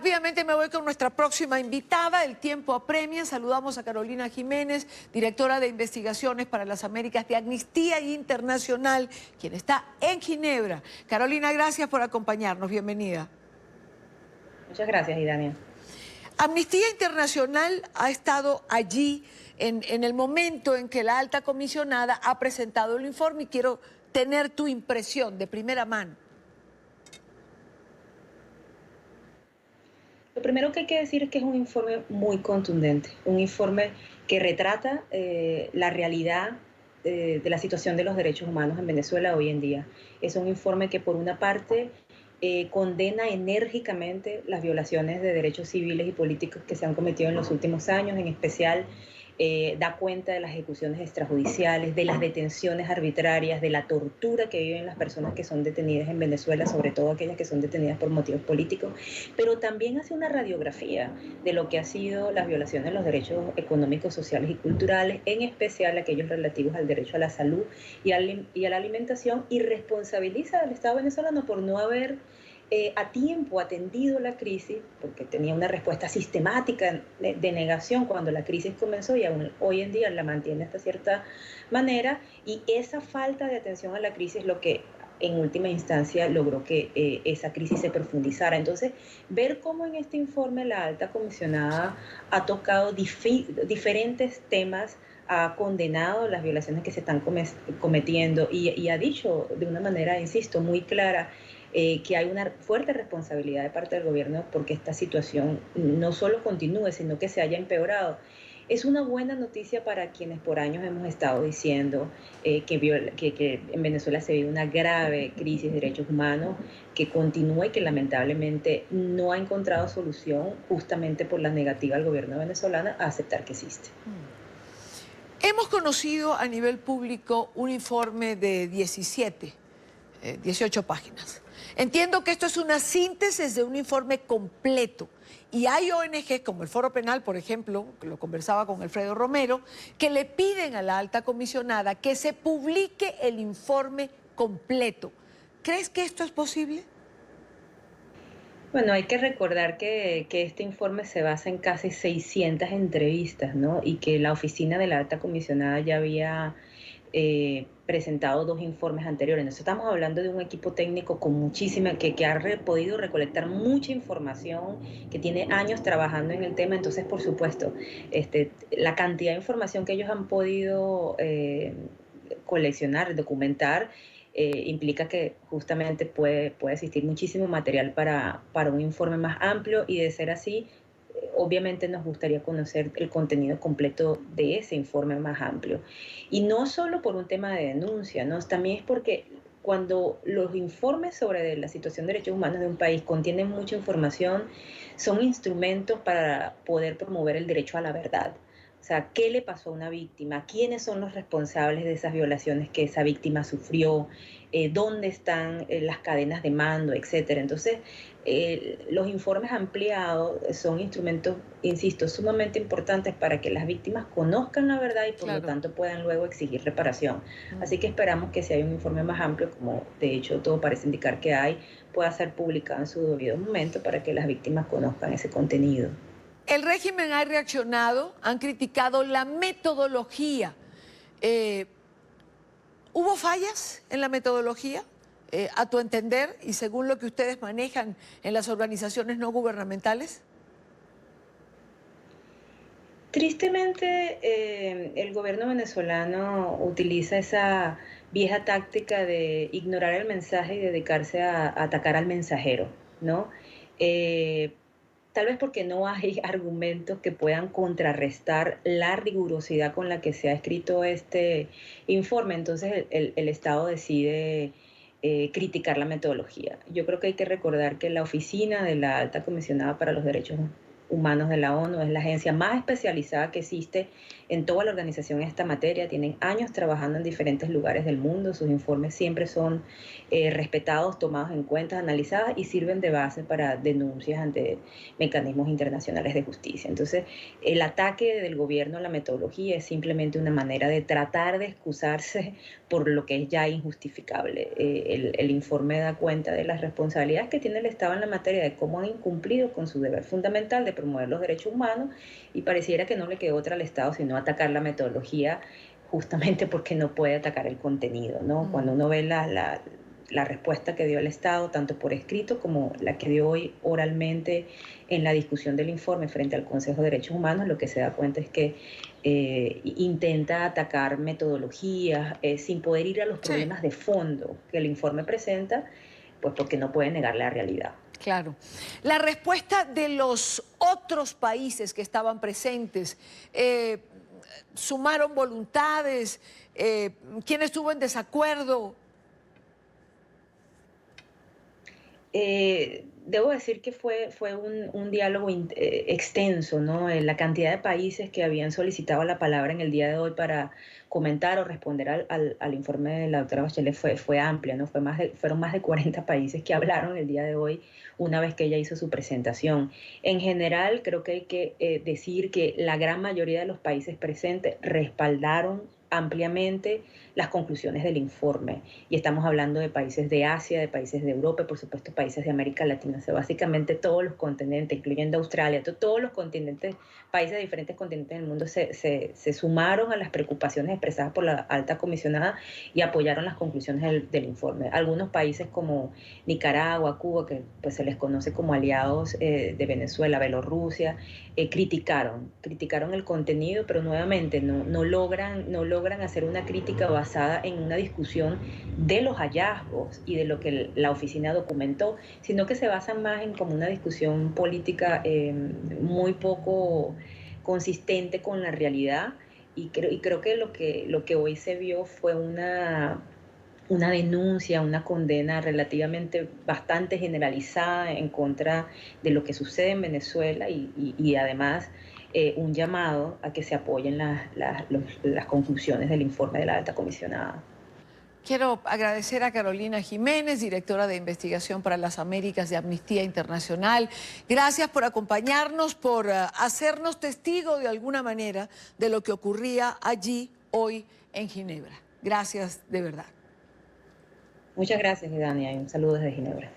Rápidamente me voy con nuestra próxima invitada. El tiempo apremia. Saludamos a Carolina Jiménez, directora de Investigaciones para las Américas de Amnistía Internacional, quien está en Ginebra. Carolina, gracias por acompañarnos. Bienvenida. Muchas gracias, Idania. Amnistía Internacional ha estado allí en el momento en que la alta comisionada ha presentado el informe y quiero tener tu impresión de primera mano. Lo primero que hay que decir es que es un informe muy contundente, un informe que retrata la realidad de la situación de los derechos humanos en Venezuela hoy en día. Es un informe que por una parte condena enérgicamente las violaciones de derechos civiles y políticos que se han cometido en los últimos años, en especial da cuenta de las ejecuciones extrajudiciales, de las detenciones arbitrarias, de la tortura que viven las personas que son detenidas en Venezuela, sobre todo aquellas que son detenidas por motivos políticos, pero también hace una radiografía de lo que ha sido las violaciones de los derechos económicos, sociales y culturales, en especial aquellos relativos al derecho a la salud y a la alimentación, y responsabiliza al Estado venezolano por no haber a tiempo atendido la crisis, porque tenía una respuesta sistemática de negación cuando la crisis comenzó y aún hoy en día la mantiene hasta cierta manera, y esa falta de atención a la crisis es lo que en última instancia logró que esa crisis se profundizara. Entonces, ver cómo en este informe la alta comisionada ha tocado diferentes temas, ha condenado las violaciones que se están cometiendo y ha dicho de una manera, insisto, muy clara, que hay una fuerte responsabilidad de parte del gobierno porque esta situación no solo continúe, sino que se haya empeorado. Es una buena noticia para quienes por años hemos estado diciendo que en Venezuela se vive una grave crisis de derechos humanos, que continúa y que lamentablemente no ha encontrado solución justamente por la negativa del gobierno venezolano a aceptar que existe. Hemos conocido a nivel público un informe de 18 páginas. Entiendo que esto es una síntesis de un informe completo y hay ONG como el Foro Penal, por ejemplo, que lo conversaba con Alfredo Romero, que le piden a la alta comisionada que se publique el informe completo. ¿Crees que esto es posible? Bueno, hay que recordar que este informe se basa en casi 600 entrevistas, ¿no? Y que la oficina de la alta comisionada ya había presentado 2 informes anteriores. Nosotros estamos hablando de un equipo técnico con muchísima, que ha podido recolectar mucha información, que tiene años trabajando en el tema. Entonces, por supuesto, la cantidad de información que ellos han podido coleccionar, documentar, implica que justamente puede existir muchísimo material para un informe más amplio, y de ser así, obviamente nos gustaría conocer el contenido completo de ese informe más amplio. Y no solo por un tema de denuncia, ¿no? También es porque cuando los informes sobre la situación de derechos humanos de un país contienen mucha información, son instrumentos para poder promover el derecho a la verdad. O sea, ¿qué le pasó a una víctima? ¿Quiénes son los responsables de esas violaciones que esa víctima sufrió? ¿Dónde están las cadenas de mando, etcétera? Entonces, los informes ampliados son instrumentos, insisto, sumamente importantes para que las víctimas conozcan la verdad y por lo tanto puedan luego exigir reparación. Así que esperamos que si hay un informe más amplio, como de hecho todo parece indicar que hay, pueda ser publicado en su debido momento para que las víctimas conozcan ese contenido. El régimen ha reaccionado, han criticado la metodología. ¿Hubo fallas en la metodología, a tu entender, y según lo que ustedes manejan en las organizaciones no gubernamentales? Tristemente, el gobierno venezolano utiliza esa vieja táctica de ignorar el mensaje y dedicarse a atacar al mensajero, ¿no? Eh, Tal vez porque no hay argumentos que puedan contrarrestar la rigurosidad con la que se ha escrito este informe. Entonces el Estado decide criticar la metodología. Yo creo que hay que recordar que la oficina de la Alta Comisionada para los Derechos Humanos de la ONU, es la agencia más especializada que existe en toda la organización en esta materia. Tienen años trabajando en diferentes lugares del mundo, sus informes siempre son respetados, tomados en cuenta, analizados y sirven de base para denuncias ante mecanismos internacionales de justicia. Entonces, el ataque del gobierno a la metodología es simplemente una manera de tratar de excusarse por lo que es ya injustificable. El informe da cuenta de las responsabilidades que tiene el Estado en la materia, de cómo han incumplido con su deber fundamental de promover los derechos humanos, y pareciera que no le quedó otra al Estado sino atacar la metodología, justamente porque no puede atacar el contenido, ¿no? Cuando uno ve la respuesta que dio el Estado, tanto por escrito como la que dio hoy oralmente en la discusión del informe frente al Consejo de Derechos Humanos, lo que se da cuenta es que intenta atacar metodologías sin poder ir a los problemas de fondo que el informe presenta, pues porque no puede negar la realidad. Claro. La respuesta de los otros países que estaban presentes, ¿sumaron voluntades? ¿Quién estuvo en desacuerdo? Debo decir que fue un diálogo extenso, ¿no? La cantidad de países que habían solicitado la palabra en el día de hoy para comentar o responder al informe de la doctora Bachelet fue amplia, ¿no? Fueron más de 40 países que hablaron el día de hoy una vez que ella hizo su presentación. En general, creo que hay que decir que la gran mayoría de los países presentes respaldaron ampliamente las conclusiones del informe, y estamos hablando de países de Asia, de países de Europa y por supuesto países de América Latina. O sea, básicamente todos los continentes, incluyendo Australia, todos los continentes, países de diferentes continentes del mundo se sumaron a las preocupaciones expresadas por la alta comisionada y apoyaron las conclusiones del informe. Algunos países como Nicaragua, Cuba, que pues se les conoce como aliados de Venezuela, Bielorrusia, criticaron el contenido, pero nuevamente no logran hacer una crítica basada en una discusión de los hallazgos y de lo que la oficina documentó, sino que se basan más en como una discusión política muy poco consistente con la realidad, y creo que lo que hoy se vio fue una denuncia, una condena relativamente bastante generalizada en contra de lo que sucede en Venezuela, y además un llamado a que se apoyen las conclusiones del informe de la alta comisionada. Quiero agradecer a Carolina Jiménez, directora de Investigación para las Américas de Amnistía Internacional. Gracias por acompañarnos, por hacernos testigo de alguna manera de lo que ocurría allí hoy en Ginebra. Gracias de verdad. Muchas gracias, Dania, y un saludo desde Ginebra.